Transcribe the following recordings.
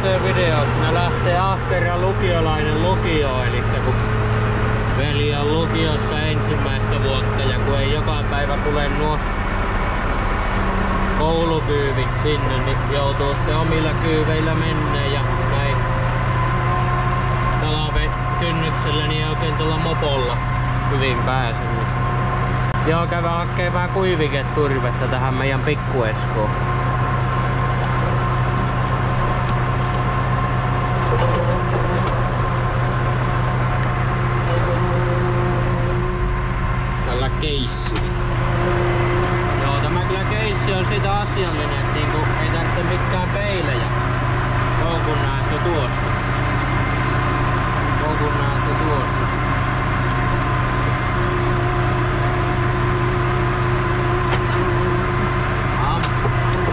tyttöjen videossa ne lähtee ahkera lukiolainen lukioon, eli kun veli on lukiossa ensimmäistä vuotta ja kun ei joka päivä tule nuo koulukyyvit sinne, niin joutuu sitten omilla kyyveillä mennä ja näin talvekynnyksellä niin oikein tuolla mopolla hyvin pääsemme. Joo, käydään hakkeen vähän kuiviketurvetta tähän meidän pikkueskoon. Tällä keissillä. Joo, tämä kyllä keissi on siitä asiallinen, että niinku ei tarvitse mitään peilejä. Koukun näette tuosta. Koukun näette tuosta.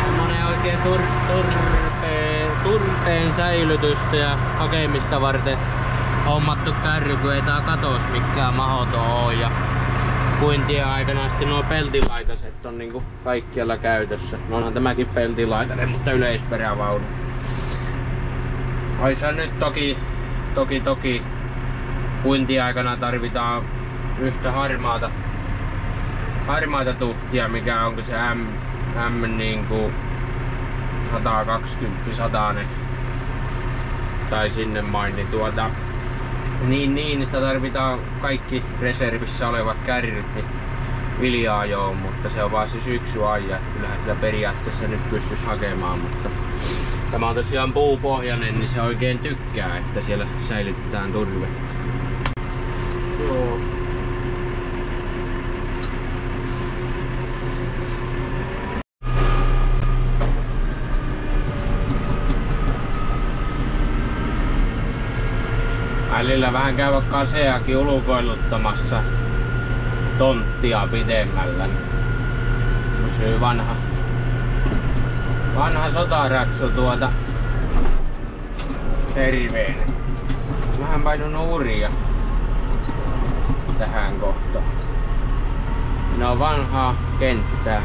Semmonen oikein turpeen säilytystä ja hakemista varten hommattu kärry, kun ei tää katos mikään mahoton oo. Ja puintien aikana sitten nuo peltilaitaset on niinku kaikkialla käytössä. No onhan tämäkin peltilaitainen, mutta yleisperävaunu. Oissa nyt toki puintien aikana tarvitaan yhtä harmaata tuhtia, mikä onko se M niinku 120-100 tai sinne main, niin sitä tarvitaan kaikki reservissä olevat kärryt niin viljaajoon, mutta se on vaan se syksyajan, kyllähän sitä periaatteessa nyt pystyisi hakemaan, mutta tämä on tosiaan puupohjainen, niin se oikein tykkää, että siellä säilytetään turvetta. Joo. Välillä vähän käydä kaseakin ulkoiluttamassa tonttia pidemmällä. Pysyy vanha sotaratsu terveenä. Vähän painunut uria tähän kohtaan. Minä on vanhaa kenttää.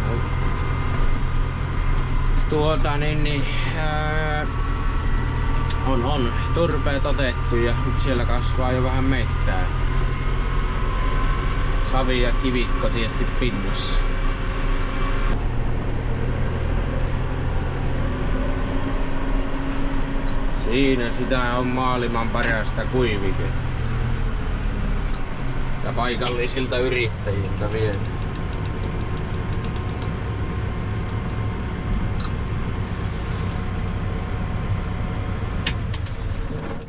On turpeet otettu ja nyt siellä kasvaa jo vähän mettää. Savi ja kivikko tietysti pinnassa. Siinä sitä on maailman parasta kuiviketta. Ja paikallisilta yrittäjiltä vielä.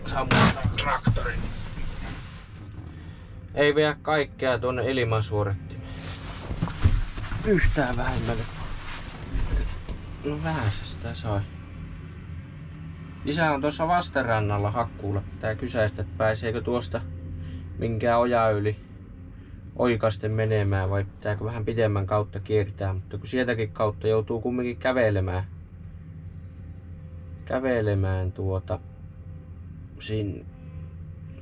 Sammuttaa traktorin. Ei vie kaikkea tuonne ilmansuodattimeen. Yhtään vähemmälle. No vähän se sitä sai. Isä on tuossa vastarannalla hakkuulla. Pitää kysäistä, että pääseekö tuosta minkään oja yli oikasten menemään vai pitääkö vähän pidemmän kautta kiertää. Mutta kun sieltäkin kautta joutuu kumminkin kävelemään siinä.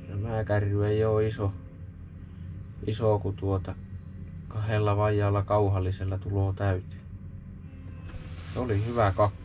Tämä kärry ei oo iso kun kahdella vajaalla kauhallisella tuloo täyteen. Se oli hyvä kakku.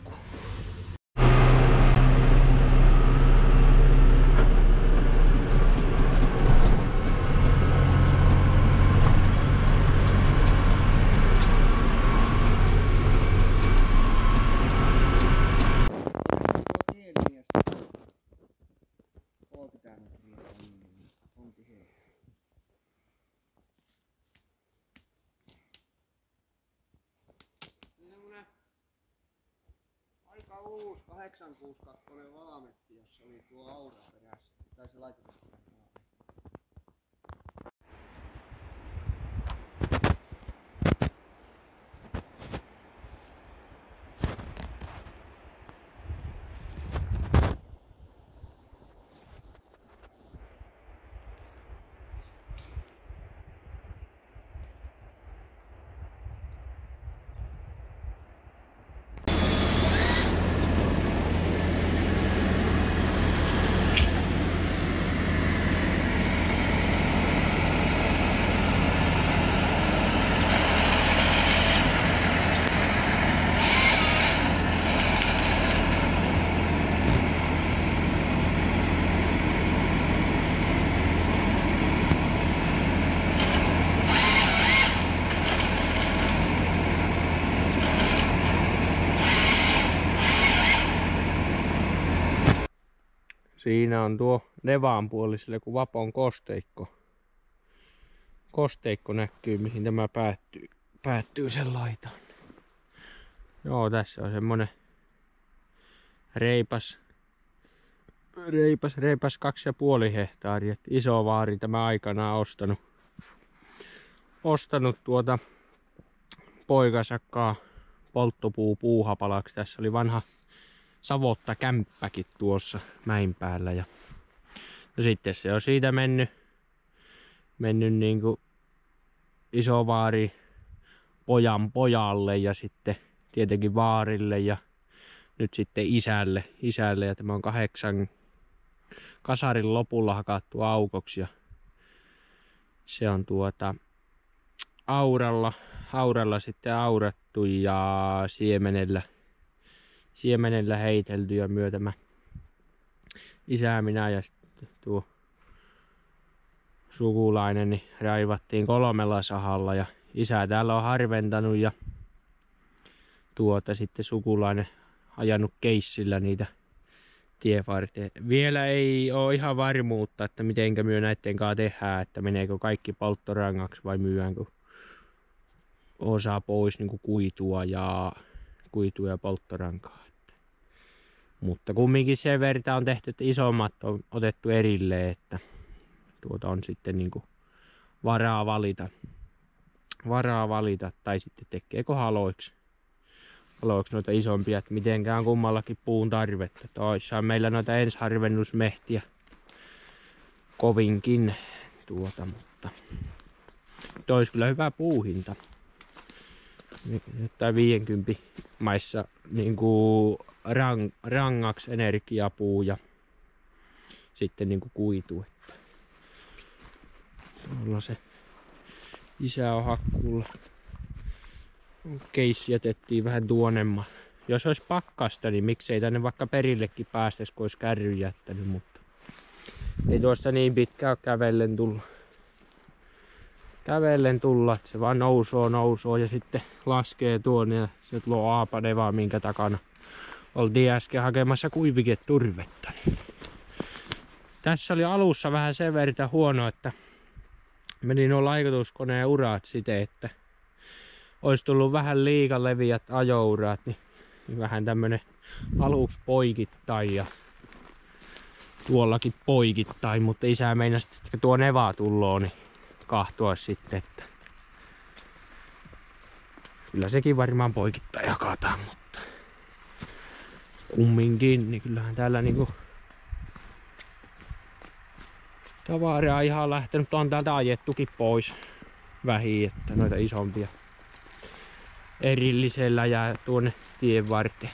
Aika uusi 862 Valmetti, jossa oli tuo aura perässä. Tai se laitetaan. Siinä on tuo Nevaan puoliselle kuin Vapon kosteikko. Kosteikko näkyy, mihin tämä päättyy sen laitaan. Joo, tässä on semmonen reipas 2,5 hehtaaria. Iso vaari tämä aikanaan ostanut tuota poikasakkaa polttopuu-puuhapalaksi. Tässä oli vanha savotta kämppäkin tuossa mäin päällä. Ja no sitten se on siitä mennyt niinku iso vaari pojan pojalle ja sitten tietenkin vaarille ja nyt sitten isälle ja tämä on 8 kasarin lopulla hakattu aukoksi ja se on auralla sitten aurattu ja siemenellä heitelty ja myötämä isä, minä ja sitten tuo sukulainen niin raivattiin 3 sahalla ja isä täällä on harventanut ja sitten sukulainen ajanut keissillä niitä tievarteen. Vielä ei ole ihan varmuutta, että mitenkä myö näitten kanssa tehdään, että meneekö kaikki polttorangaksi vai myydäänkö osa pois niin kuin kuitua ja polttorankaa. Mutta kumminkin sen verran on tehty, että isommat on otettu erilleen, että on sitten niin kuin varaa valita tai sitten tekeekö haloiksi noita isompia, että mitenkään kummallakin puun tarvetta. Toissa on meillä noita ensiharvennusmehtiä kovinkin mutta tois kyllä hyvä puuhinta. Tai 50 maissa niinku rangaksi energiapuu ja sitten niinku kuitu. Tuolla se isä on hakkuulla. Keissi jätettiin vähän tuonemma. Jos olisi pakkasta, niin miksei tänne vaikka perillekin päästäisi, kun olisi kärryn jättänyt, mutta ei tuosta niin pitkään ole kävellen tulla, että se vaan nousoo ja sitten laskee tuonne ja se tuo Aapanevaa, minkä takana oltiin äsken hakemassa kuiviketurvetta. Tässä oli alussa vähän sen verran huono, että meni nuo laikotuskoneen urat siten, että olisi tullut vähän liian leviät ajouraat, niin vähän tämmönen aluksi poikittain ja tuollakin poikittain, mutta isä meinasi, että kun tuo Neva tulloo, niin kahtoa sitten, että kyllä sekin varmaan poikittain jakataan, mutta kumminkin, niin kyllähän täällä niinku tavaraa ihan lähtenyt, on täältä ajettukin pois vähiin, että noita isompia erillisellä jää tuonne tien varteen,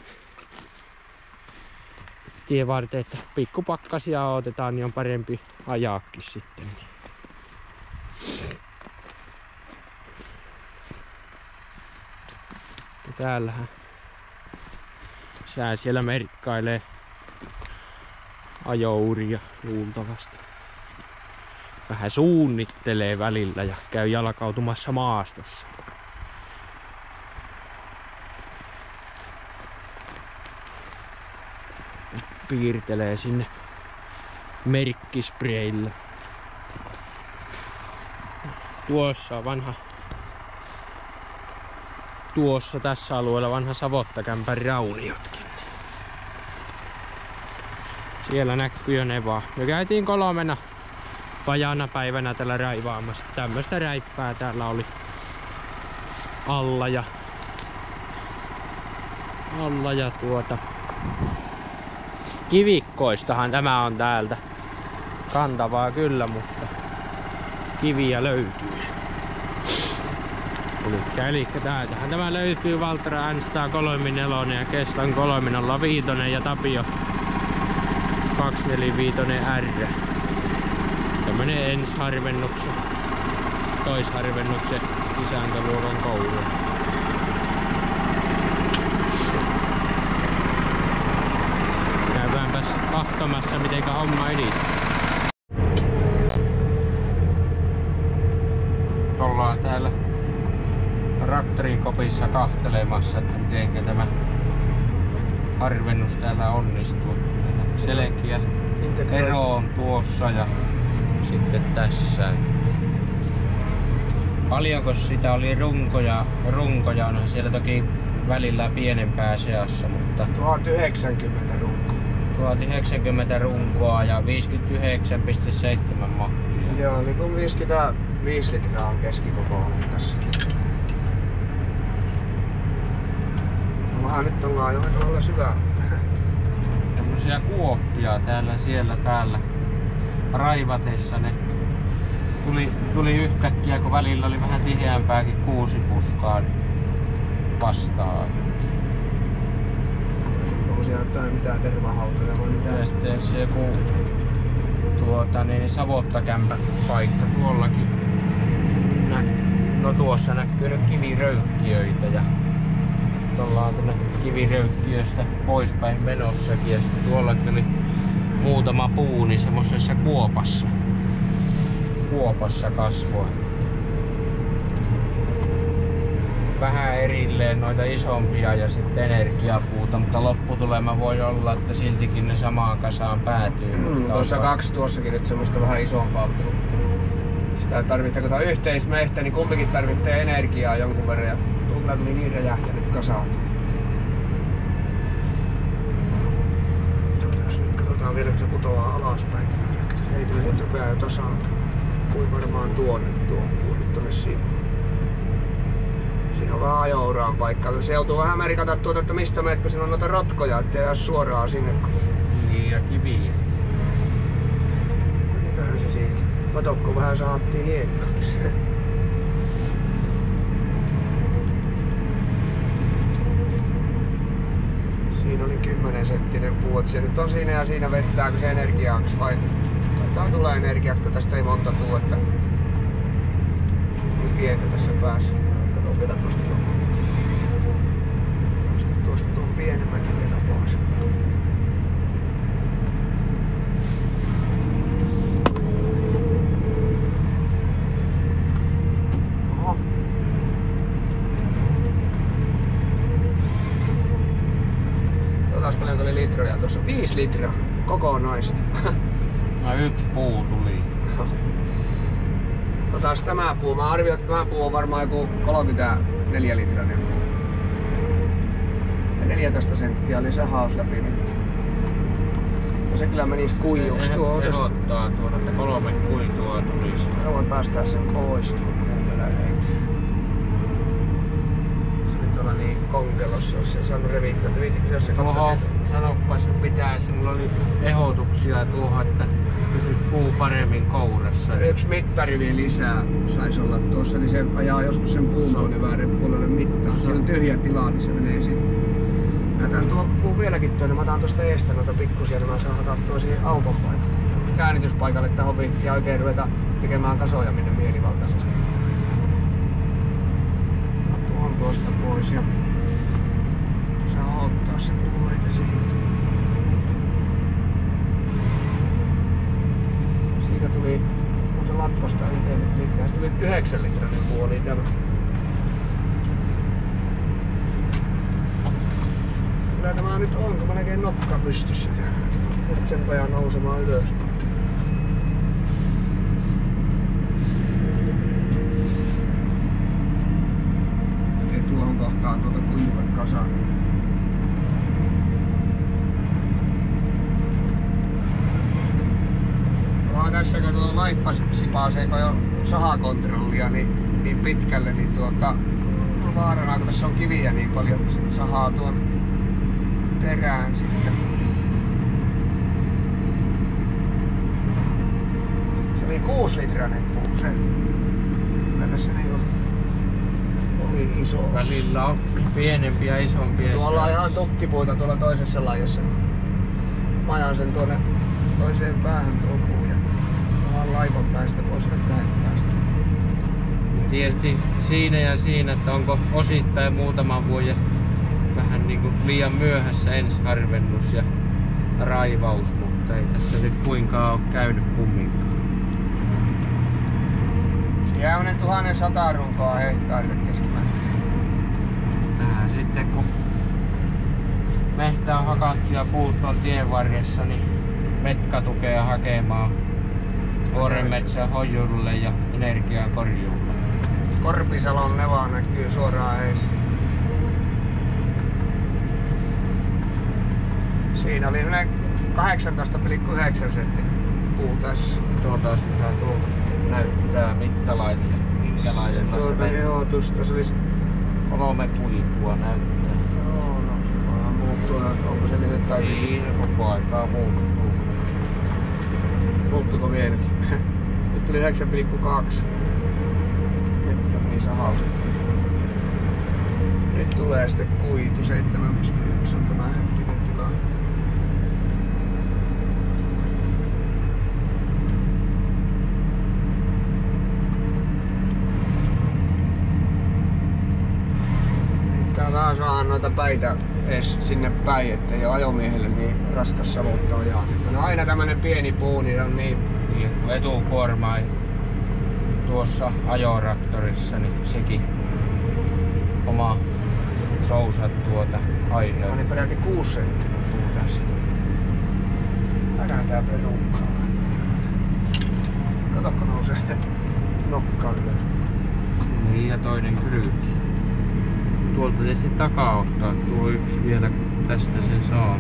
että pikkupakkasia otetaan, niin on parempi ajaakin sitten. Ja täällähän sää siellä merkkailee ajouria luultavasti. Vähän suunnittelee välillä ja käy jalkautumassa maastossa. Piirtelee sinne merkkispreillä. Tuossa on tässä alueella vanha Savottakämpän rauniotkin. Siellä näkyy jo Nevaa. Me käytiin 3 vajana päivänä täällä raivaamassa. Tämmöstä räippää täällä oli alla ja kivikkoistahan tämä on täältä. Kantavaa kyllä, mutta kiviä löytyy. Eli täältähän tämä löytyy Valtra N134 ja Kestan 305 ja Tapio 245 R. Tämmönen ensiharvennuksen, toisharvennuksen isäntäluokan koulu. Käydäänpäs katsomassa mitenkä homma edistää. Ollaan täällä traktorin kopissa kahtelemassa, että mitenkä tämä harvennus täällä onnistuu. Selkeä ero on tuossa ja sitten tässä. Paljonko sitä oli runkoja, onhan siellä toki välillä pienempää seassa, mutta 1090 runkoa. 1090 runkoa ja 59,7 mahtia. Joo, niin kuin 55 litraa on keskikokoinen tässäkin. Nyt ollaan jo aika syvää. Tämmösiä kuoppia täällä, siellä, täällä raivatessa ne tuli yhtäkkiä, kun välillä oli vähän tiheämpääkin kuusipuskaa vastaan. Onko siellä jotain mitään tervahautoja vai mitään? Ja sitten se joku savottakämpä paikka tuollakin. No tuossa näkyy nyt kiviröykkiöitä ja ollaan tuonne kiviröykkiöstä poispäin menossakin ja sitten tuollakin oli muutama puu niin semmosessa kuopassa kasvoi. Vähän erilleen noita isompia ja sitten energiapuuta, mutta lopputulema voi olla, että siltikin ne samaan kasaan päätyy. Tuossa kaksi tuossakin nyt semmoista vähän isompaa, mutta sitä tarvitsee, kun tää on yhteismehtä, niin kumpikin tarvitsee energiaa jonkun verran ja tuolla tuli niin räjähtänyt kasaan. Katsotaan vielä, kun se putoaa alaspäin. Ei tule nyt rupeaa jo tasalta. Kuin varmaan tuonne tuo puu nyt tonne sivuun. Siinä on vähän ajouraan paikkaa. Se joutuu vähän merikata tuota, että mistä meet, kun siinä on noita rotkoja, ettei jää suoraan sinne. Niin ja kiviä. Mikähän se siitä? Matokko vähän saattiin hiekkakin. Siinä oli 10 senttinen puu, että se nyt on siinä ja siinä vettääkö se energiaksi vai taitaa tulla energiaksi, kun tästä ei monta tuu, että niin pientä tässä päässä. Kato vielä tuosta tuon pienemmänkin vielä pois. Oho. Katsotaan paljonko oli litroja tuossa. 5 litraa kokonaista. No yksi puu tuli. Otas tämä puu. Mä arvioin, että tämä puu on varmaan joku 34 litrainen puu. Ja 14 senttiä oli sahaus läpi nyt. No se kyllä menisi kuijuksi tuohon. Ehdottaa tuoda, että 3 kuitua tulisi. Mä voin päästää sen pois tuon puun vielä heikin. Se nyt olla niin konkelossa, jos ei saanut revittää. Että viitikö se, jos se Oho, sanoppas pitäisi. Mulla oli ehdotuksia tuohon, että pysyisi puu paremmin kourassa. Yksi mittari vielä lisää saisi olla tuossa, niin se ajaa joskus sen puun tuonne väärin puolelle mittaan. Siinä on tyhjä tila, niin se menee sinne. Mä jätän tuon puun vieläkin tuonne. Mä otan tuosta eestä noita pikkusia, niin mä saan hakattua siihen aukon paikalle. Käännytyspaikalle tähän vihtiin ja oikein ruveta tekemään kasoja minne mielivaltaisesti. Tuon tuosta pois ja saa ottaa se puu eikä siihen. Siitä tuli, mutta latvasta en tehnyt mitään. Se tuli 9 litrainen puu oli tämä. Kyllä tämä nyt on, kun mä näkeen nokka pystyssä täällä. Nyt sen pojaa nousemaan ylös. Mä teen tuohon kohtaan tuota kuivekasaan. Tässä kun tuo laippasi pääseekö jo sahakontrollia niin pitkälle, niin on vaarana, kun tässä on kiviä niin paljon, että se sahaa tuon terään sitten. Se oli 6 litrainen puu se. Kyllä tässä niinku oli iso. Välillä on pienempiä ja isompia. Tuolla on ihan tukkipuita tuolla toisessa lajassa. Mä ajan sen tuonne toiseen päähän tuon puun ja saadaan laivan päästä pois nyt tähän päästä. Tietysti siinä ja siinä, että onko osittain muutaman vuoden vähän niin kuin liian myöhässä ensiharvennus ja raivaus, mutta ei tässä nyt kuinkaan ole käynyt kumminkaan. Siellä on 1100 runkoa hehtaarille keskimäärin. Tähän sitten kun mehtä on hakattu ja puut on tien varressa, niin metkatukea hakemaan vuorenmetsän hojulle ja energiakorjuulle. Korpisalon neva näkyy suoraan ees. Siinä oli 18,9 senttinen puu tässä. Tuota mitä tuo näyttää mittalaite. Minkälaisella Tuota se olisi 3 kuitua näyttää. Joo, no se voidaan muuttua, onko se lyhyt tai niin, koko aikaa muuttuu. Muuttuuko vieläkin? Nyt tuli 9,2. Nyt on niin sahaus. Nyt tulee sitten kuitu 7,1 on tämä hetkinen tila. Täällä saadaan noita päitä edes sinne päin, ettei ole ajomiehelle niin raskas savuttaa ajaa. No aina tämmönen pieni puu, niin on niin... Etukuorma tuossa ajotraktorissa, niin sekin oma sousat tuota aiheuttaa. Oli peräti 6 senttinen puu tässä. Nähdään tää perukkaa. Kato kun nousee nokkaan ylös. Niin ja toinen kylki. Tuolta tietysti takaa ottaa, tuo yksi vielä tästä sen saa.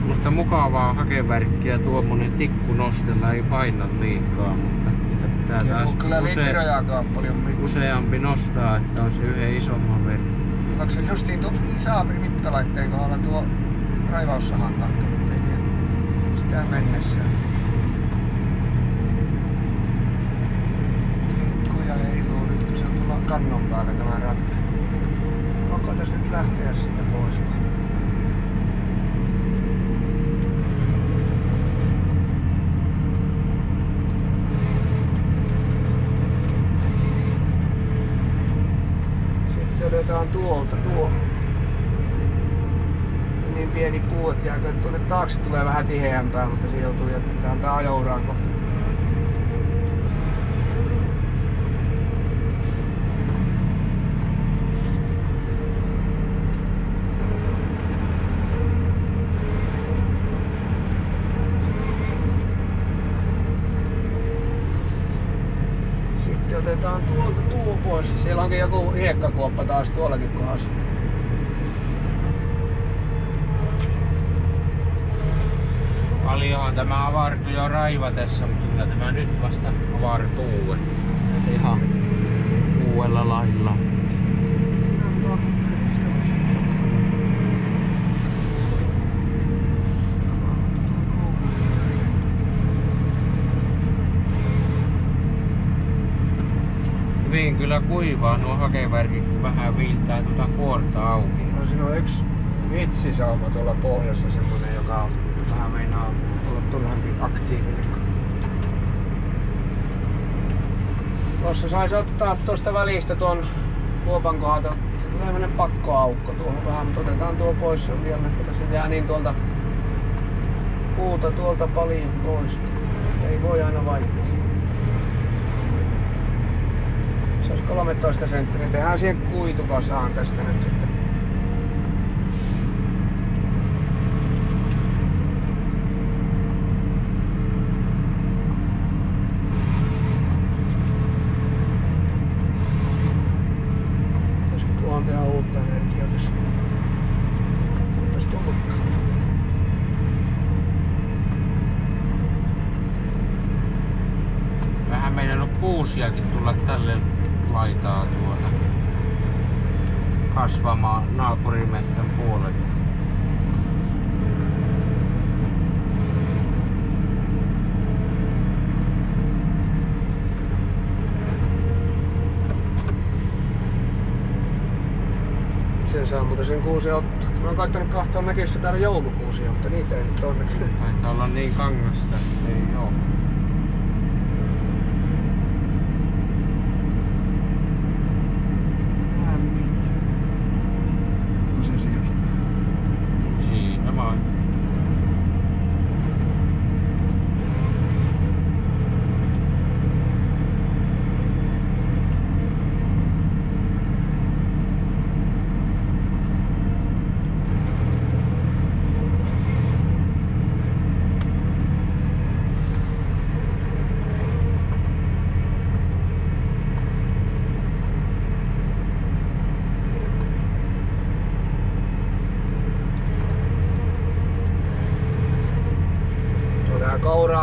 Musta mukavaa hakevärkkiä tuommoinen tikku nostella, ei paina liikaa, mutta niitä pitää taas useampi nostaa, että on se yhden isomman verran. Onko se justiin tuon Isaapin mittalaitteen kohdalla tuo raivaussahan katto, sitä mennessä. Kannon päällä tämä rakti. Onko tässä nyt lähteä siitä pois? Sitten otetaan tuolta tuo. Niin pieni puu, että jääkö tuonne taakse tulee vähän tiheämpää, mutta se joutuu jättämään tää ajouraan kohta. Otetaan tuolta tuo pois. Siellä onkin joku hiekkakuoppa taas tuollakin kohdassa. Paljonhan tämä avartui jo raivatessa, mutta kyllä tämä nyt vasta avartuu. Ihan uudella lailla. Hyvin kyllä kuivaa nuo hakevärkit, kun vähän viiltää tuota kuorta auki. No siinä on yksi vitsisauma tuolla pohjassa, semmonen, joka vähän meinaa olla turhankin aktiivinen. Tuossa saisi ottaa tuosta välistä tuon kuopan kohdalta. Tulee tämmönen pakkoaukko tuohon vähän, mutta otetaan tuo pois. Se on liian kun tässä jää niin tuolta puuta tuolta paljon pois. Ei voi aina vaihtaa. Se olisi 13 senttiä, niin tehdään siihen kuitukasaan tästä nyt sitten. Pitäisikö tuohon tehdä uutta energiaa tässä? Eipäs tullutkaan. Vähän meidän on kuusiakin tulla tälle laitaa tuota kasvamaan naapurimehtän puolelle. Sen saa muuten sen kuusen ottaa. Mä oon koittanut katsoa näkyisikö täällä joulukuusia, mutta niitä ei nyt onneksi. Taitaa olla niin kangasta, että ei oo. Siinä vaan.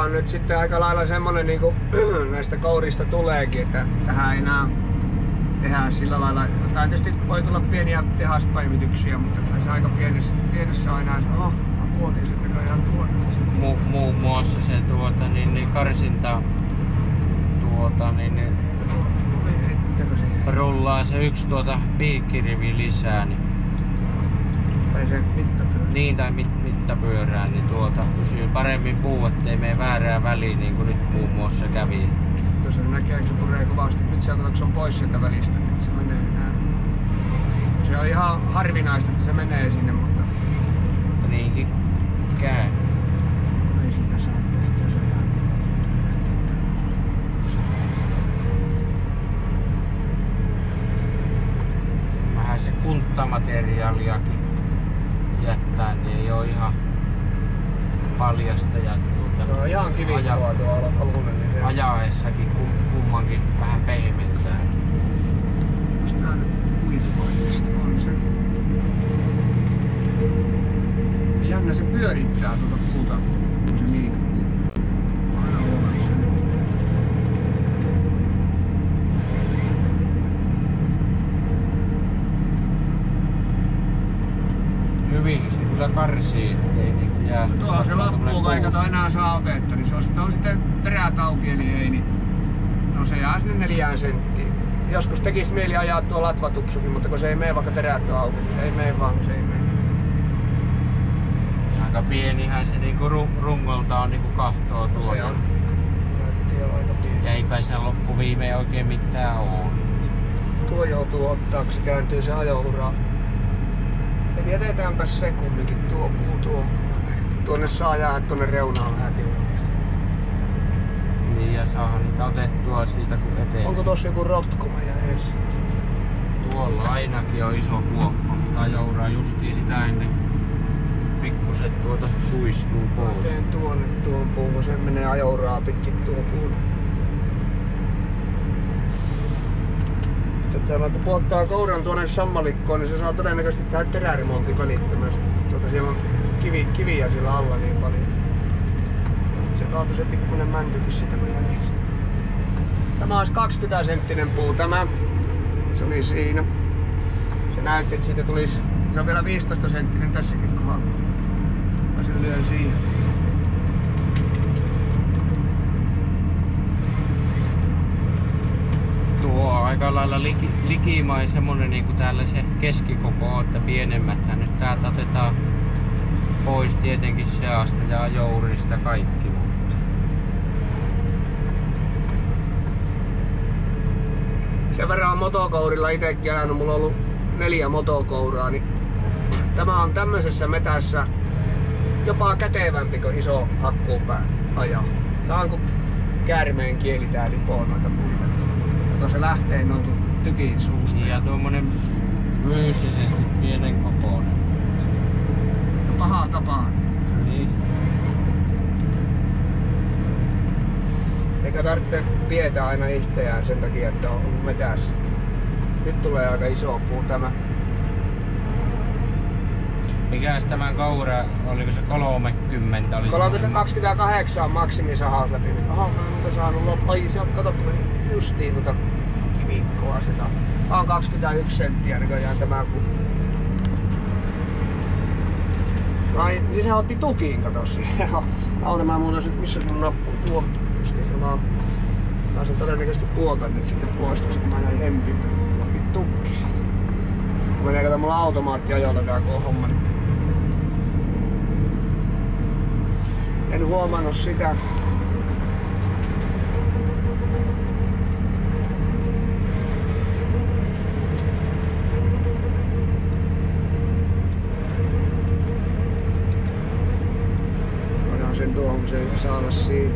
on nyt sitten aika lailla semmonen niinku näistä kourista tuleekin, että tähän ei enää tehdä sillä lailla. Tai tietysti voi tulla pieniä tehaspäivityksiä, mutta se aika pienessä on enää puotiin sen näköjään tuonne. Muun muassa se karsinta rullaa se yksi piikkirivi lisää. Tai se mittapyörä. Niin, tai mittapyörää, niin pysyy paremmin puu, ettei mene väärään väliin, niin kuin nyt muun muassa kävi. Tuossa näkee, kun se puree kovasti. Nyt se on pois sieltä välistä, niin se menee näin. Se on ihan harvinaista, että se menee sinne, mutta niinkin käy. Ei siitä saa tehtyä, se on ihan vähän se kunttamateriaaliakin jättää, niin ei oo ihan paljasta ja no ihan kivikkoa tuolla alunen, niin se ajaessakin kummankin vähän pehmentää. Onks tää nyt kuitupaikasta? On se. Jännä se pyörittää tuota puuta, kun se liikkuu. Aina huomaan sen. Hyvin se kyllä karsii, ettei niinku jää. Tuohon se loppuu, kun ei kato enää saa otetta, niin se on sitten terät auki, eli ei, niin no se jää sinne 4 senttiin. Joskus tekis mieli ajaa tuo latvatuksukin, mutta kun se ei mene, vaikka terät on auki, niin se ei mene vaan, kun se ei mene. Aika pienihän se niinku rungolta on niinku kahtoo tuolla. Se on. Näytti jo aika pieni. Ja eipä siinä loppuviimeen oikein mitään oo. Tuo joutuu ottaa, kun se kääntyy se ajoura. Eli jätetäänpä se kumminkin tuo puu tuo. Tuonne saa jäädä tuonne reunaan vähän tiukasti. Niin ja saadaan niitä otettua siitä kun eteen. Onko tossa joku rotkoma ja ees? Tuolla ainakin on iso kuoppa, mutta ajouraa justiin sitä ennen pikkuset suistuu pois. Teen tuonne tuon puun, kun se menee ajouraa pitkin tuo puun. Täällä kun puottaa kouran tuonne sammalikkoon, niin se saa todennäköisesti tehdä teräremontin välittömästi. Siellä on kiviä sillä alla niin paljon. Se kaatui se pikkuinen mäntykin sitä jäljestä. Tämä olisi 20 senttinen puu tämä. Se oli siinä. Se näytti, että siitä tulisi, se on vielä 15 senttinen tässäkin kohdalla. Mä sen lyön siihen. Tuo on aika lailla likimain semmonen niinku täällä se keskikoko on, että pienemmäthän nyt täältä otetaan pois tietenkin seasta ja jourista kaikki. Mutta sen verran on motokourilla itekin ajanut, mulla on ollut 4 motokouraa, niin tämä on tämmöisessä metässä jopa kätevämpi kuin iso hakkuupää ajaa. Tää on kuin käärmeen kieli tää lipoo noita puita. Se lähtee noin kuin tykin suusta. ja tuommoinen fyysisesti pienen kokoinen. Paha tapa. Niin. Eikä tarvitse pietä aina itseään sen takia, että on metässä. Nyt tulee aika iso puu tämä. Mikäs tämän kaura, oliko se 30? Oli 28 maksimisahaus läpi. Aha, mä en muuta saanut loppuun. Ai, kato kun meni justiin tuota kivikkoa sitä. Tää on 21 senttiä näköjään tämä puu. Ai, siis se otti tukiin, kato siihen. Auta, mä muuta sit, missä sun nappu tuo. Mä sen todennäköisesti puotan nyt sitten poistaksi, kun mä jäin empimään. Tuo tukki siitä. Menee kato mulla automaatti ajoilla tää koko homma. En huomannut sitä. Otan sen tuohon, kun se ei saa olla siinä.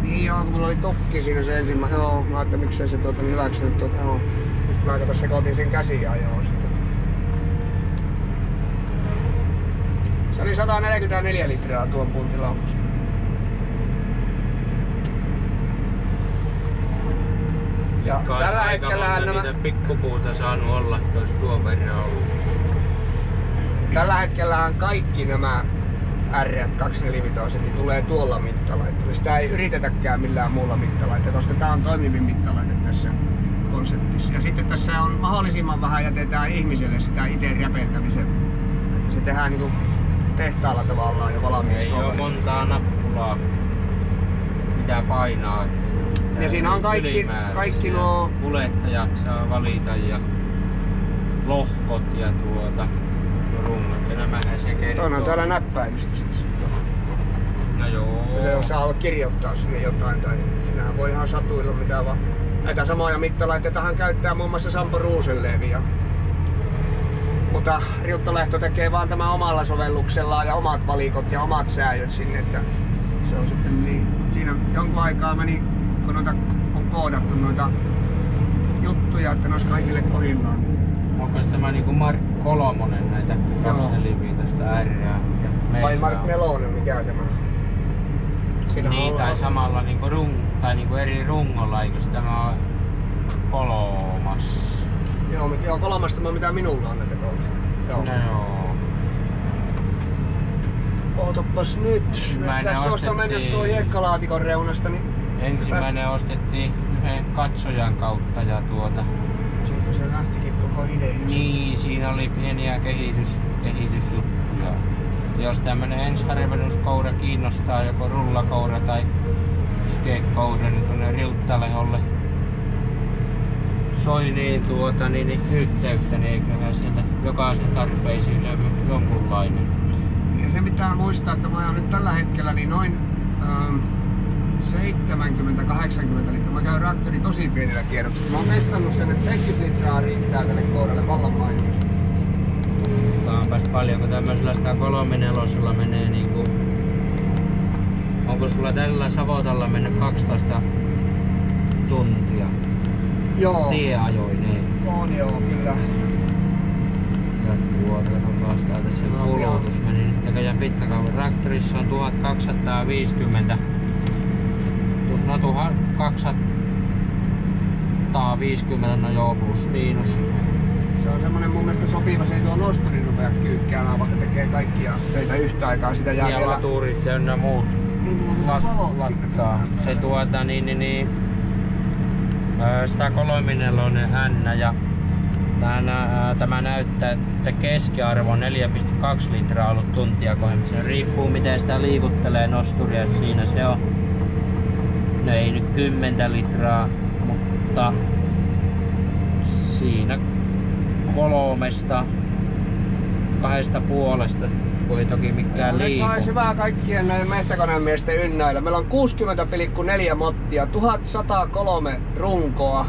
Niin joo, kun mulla oli tokki siinä se ensimmäinen. Joo, mä ajattelin miksei se niin hyväksynyt tuota. Joo. Nyt mä kato sekoitin sen käsiajoon sitten. Se oli 144 litraa tuon puun tilaamus. Ja tällä hetkellä nämä niitä pikkupuuta saanut olla, että olisi tuon verran ollut. tällä hetkellähän kaikki nämä R 24-vitoiset niin tulee tuolla mittalaitteella. Sitä ei yritetäkään millään muulla mittalaitteella, koska tää on toimivin mittalaite tässä konseptissa. Ja sitten tässä on mahdollisimman vähän jätetään ihmiselle sitä itse räpeltämisen. Että se tehdään niinku tehtaalla tavallaan jo valmiiksi. Ei oo montaa nappulaa mitä painaa. Ja siinä on kaikki nuo kuljettajat saa valita ja lohkot ja rungot ja nämähän se kertoo. Toinen on täällä näppäimistä sitten. No joo. Jos sä haluat kirjoittaa sinne jotain tai sinähän voi ihan satuilla mitä vaan. Näitä samoja mittalaitteitahan käyttää muun muassa Sampo Rosenlöw. Mutta Riuttalehto tekee vaan tämän omalla sovelluksellaan ja omat valikot ja omat säädöt sinne. Että se on sitten niin. Siinä jonkun aikaa meni, kun on koodattu noita juttuja, että ne olisi kaikille kohdillaan. Onko tämä niinku Mark 3 näitä 24-vitoista R? Vai Mark 4, mikä tämä? Niin, tai samalla niinku eri rungolla, eikö tämä on 3? Joo, 3 mitä minulla on näitä kolme. Joo. No joo. Ootoppas nyt. Tästä tuosta mennä tuo hiekkalaatikon reunasta. Niin ensimmäinen ostettiin yhden katsojan kautta ja siitä se lähtikin koko idea. Niin, siinä oli pieniä kehitysjuttuja. Jos tämmönen ensiharvennuskoura kiinnostaa, joko rullakoura tai skekoura, niin tuonne Riuttaleholle soi niin, yhteyttä, niin eiköhän sieltä jokaisen tarpeisiin löydy jonkunlainen. Ja se pitää muistaa, että mä ajan nyt tällä hetkellä niin noin 70-80 litraa. Mä käyn traktori tosi pienellä kierroksella. Mä oon testannut sen, että 70 litraa riittää tälle kouralle vallan mainiosti. Onpas paljon, kun tämmöisellä 134 menee niinku... Onko sulla tällä Savotalla mennyt 12 tuntia? Joo. Tieajoineen. On joo, kyllä. Ja katsotaan täältä se kulutus meni nyt näköjään pitkäkaupan traktorissa on 1250. No 1250, no joo, plus miinus. Se on semmonen mun mielestä sopiva, se ei tuo nosturi rupea kyykkäämään, vaikka tekee kaikkia töitä yhtä aikaa. Sitä jää ja vielä... laturit ja ynnä muut lattaa. Se 134 N ja tämä näyttää, että keskiarvo on 4,2 litraa ollut tuntia kohden. Se riippuu miten sitä liikuttelee nosturia, että siinä se on, no ei nyt 10 litraa, mutta siinä 2,5, kun ei toki mikään liiku. Nyt olisi hyvä kaikkien näiden metsäkonemiesten ynnäillä. Meillä on 60,4 mottia, 1103 runkoa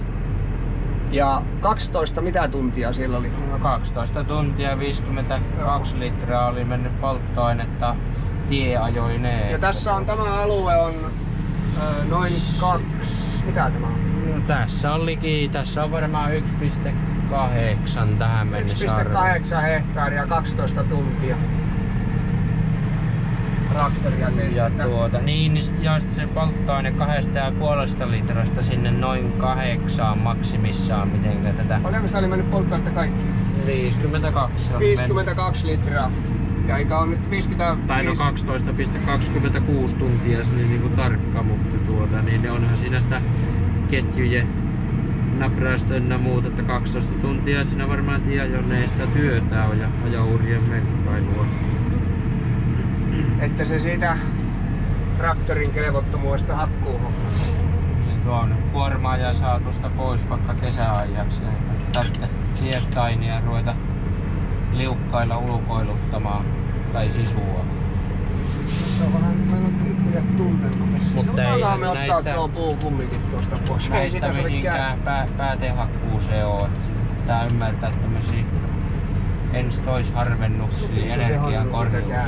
ja 12 mitä tuntia siellä oli? No 12 tuntia 52 litraa oli mennyt polttoainetta tieajoineen. Ja tässä on tämä alue on noin 2, mitä tämä on? No, tässä on varmaan 1,8 tähän mennessä. 1,8 hehtaaria 12 tuntia. Traktoria ja niin ja sitten se polttoaine 2,5 litrasta sinne noin 8 maksimissaan, mitenkä tätä. Paljonko se oli mennyt polttoainetta kaikki? 52. 52 litraa. Ja eikä on nyt 50... Tai no 12,26 tuntia, se oli niinku tarkka, mutta niin onhan siinä sitä ketjujen näpräistä ynnä muuta, että 12 tuntia siinä varmaan tieajoneen sitä työtä on ja ajourien merkkailua. Että se siitä traktorin kelvottomuudesta hakkuuhommasta. Niin tuon kuormaaja saa tuosta pois vaikka kesäajaksi. Tästä sieltainia ruveta liukkailla ulkoiluttamaan tai sisua. Se on vähän, meillä on itse tunnelma tässä. Mutta ei me näistä, ottaa tuon puu kumminkin tuosta pois. Näistä mihinkään päätehakkuuseen oo. Tää ymmärtää tämmösiä enstoisharvennuksia, energiakorjuuksia.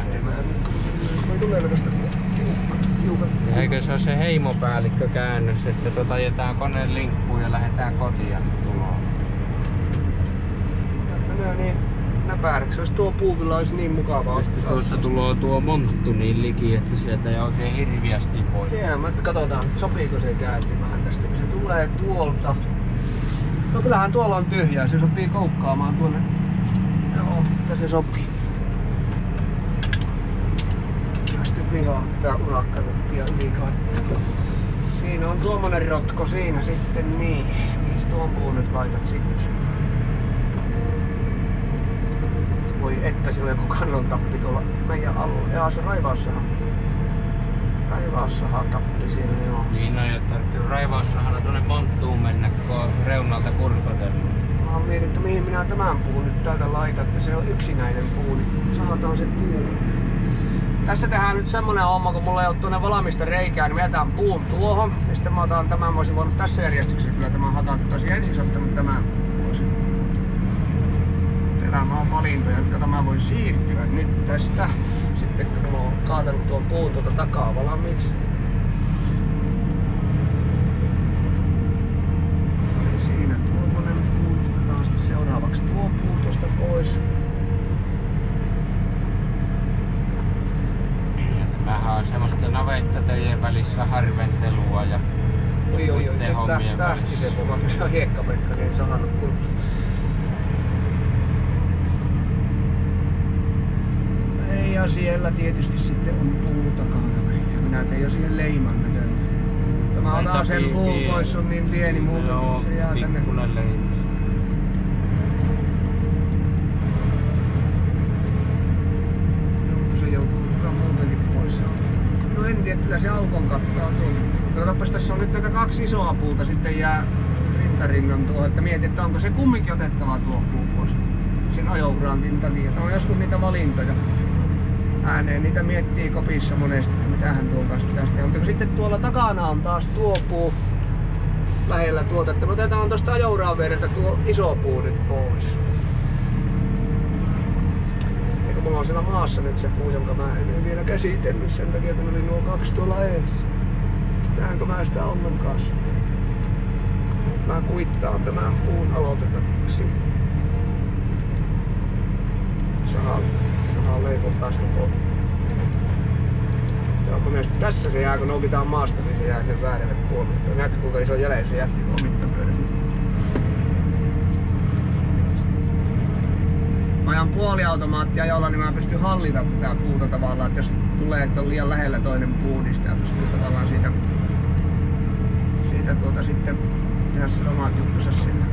Eikö se ole se heimopäällikkökäännös, että ajetaan koneen linkkuun ja lähdetään kotiin tuloon? Menee niin näpääräksi, jos tuo puu kyllä olisi niin mukavaa. Tuossa tulee tuo monttu niin liki, että sieltä ei oikein hirviästi voi. Tiedän, että katsotaan sopiiko se käänti vähän tästä, kun se tulee tuolta. No kyllähän tuolla on tyhjää, se sopii koukkaamaan tuonne. Joo, ja se sopii. vihaa tätä urakkanuppia ylikaan. Siinä on tuommoinen rotko siinä sitten niin. Mihin tuon puun nyt laitat sitten? Voi että sillä on joku kannon tappi tuolla meidän alueella. Jaa, se raivaussaha tappi siinä joo. Niin on jo tarvittu raivaussahalla tuonne monttuun mennä, kun on reunalta kurkotellut. Mä oon mietin, että mihin minä tämän puun nyt täältä laitan, että se on yksinäinen puu, niin sahataan se puu. Tässä tehdään nyt semmonen homma, kun mulla ei ole tuonne valmista reikää, niin mä jätän puun tuohon. Ja sitten mä otan tämän, mä olisin voinut tässä järjestyksessä kyllä tämän hakata. Tosin ensiksi ottanut tämän pois. Elämä on valintoja. Nyt kato, mä voin siirtyä nyt tästä. Sitten kun mä oon kaatanut tuon puun tuolta takaa valmiiksi. Eli siinä tuommoinen puu. Otetaan sitten seuraavaksi tuo puu tuosta pois. Vähän on semmoista navettatöjen välissä harventelua ja muiden hommien lähti se, kun mä oon Hiekka-Pekka, niin en sahannut kunnossa. Ja siellä tietysti sitten on puu takana. Ja minä tein jo siihen leiman näköjään. Mä otan sen puun pois, se on niin pieni muutakin, se jää tänne. Se joutuu muutenkin pois. No en tiedä, kyllä se aukon kattaa tuon. Katsopas, tässä on nyt näitä 2 isoa puuta, sitten jää rintarinnan tuohon, että mietin, että onko se kumminkin otettava tuo puu pois sen ajouraankin takia. Tämä on joskus niitä valintoja. Ääneen niitä miettii kopissa monesti, että mitähän tuon kanssa pitäisi tehdä. Mutta sitten tuolla takana on taas tuo puu lähellä tuota, että me otetaan tuosta ajouraan viereltä tuo iso puu nyt pois. Mulla on siellä maassa nyt se puu, jonka mä en vielä käsitellyt sen takia, kun oli nuo 2 tuolla eessä. Näenkö mä sitä ollenkaan? Mä kuittaan tämän puun aloitetaksi. Sahaa leipon päästä pois. Ja monesti tässä se jää, kun noukitaan maasta, niin se jää sinne väärelle puolelle. Näkyy kuinka iso jäljen se jätti tuo mittapyörä. Mä ajan puoliautomaattia, jolla niin mä pystyn hallita tätä puuta tavallaan, että jos tulee, että on liian lähellä toinen puu, niin sitä pystyy tavallaan siitä sitten tehdä sen omat juttusa sillä.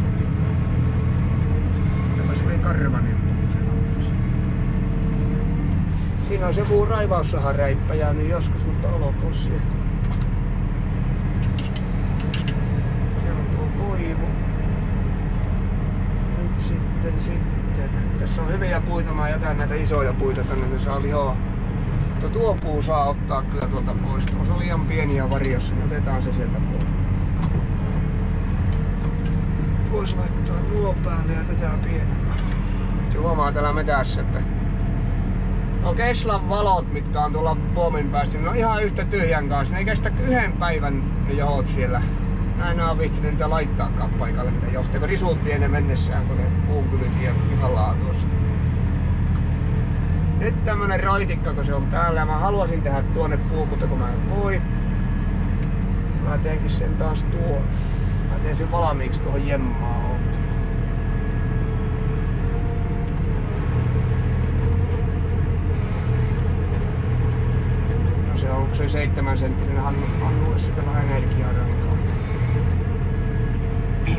Jopas hyvin karvanen puu siellä. Siinä on joku raivaussahan räippä jäänyt joskus, mutta olkoon siellä. Siellä on tuo koivu. Nyt sitten. Tässä on hyviä puita, mä jätän näitä isoja puita tänne, ne saa lihoa. Mutta tuo puu saa ottaa kyllä tuolta pois. Se on liian pieni ja varjossa, niin otetaan se sieltä pois. Vois laittaa nuo päälle ja tätä pienemmällä. Se huomaa täällä metässä, että no Keslan valot, mitkä on tuolla puomin päässä, ne on ihan yhtä tyhjän kanssa. Ne ei kestä 1 päivän ne johot siellä. Mä en oo viihtynyt niitä laittaakaan paikalle, mitä johtaa, kun risuutti ennen mennessään, kun ne puunkylkiä pihallaan tuossa. Nyt tämmönen raitikka, kun se on täällä ja mä haluaisin tehdä tuonne puun, mutta kun mä en voi. Mä teenkin sen taas tuon. Mä teen sen valmiiksi tuohon jemmaan. No se on, se 7 senttinen Hannulle sitä vähän energiaa rankaa.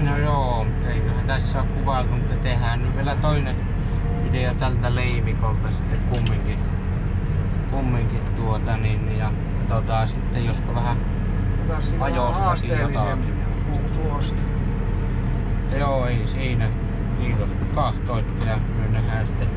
No joo, eiköhän tässä ole kuvailtu, mutta tehdään nyt vielä toinen video tältä leimikolta sitten kumminkin ja katsotaan sitten josko vähän ajostakin jotakin. Tuosta. Joo, ei siinä. Kiitos kun kahtoitte ja me nähdään sitten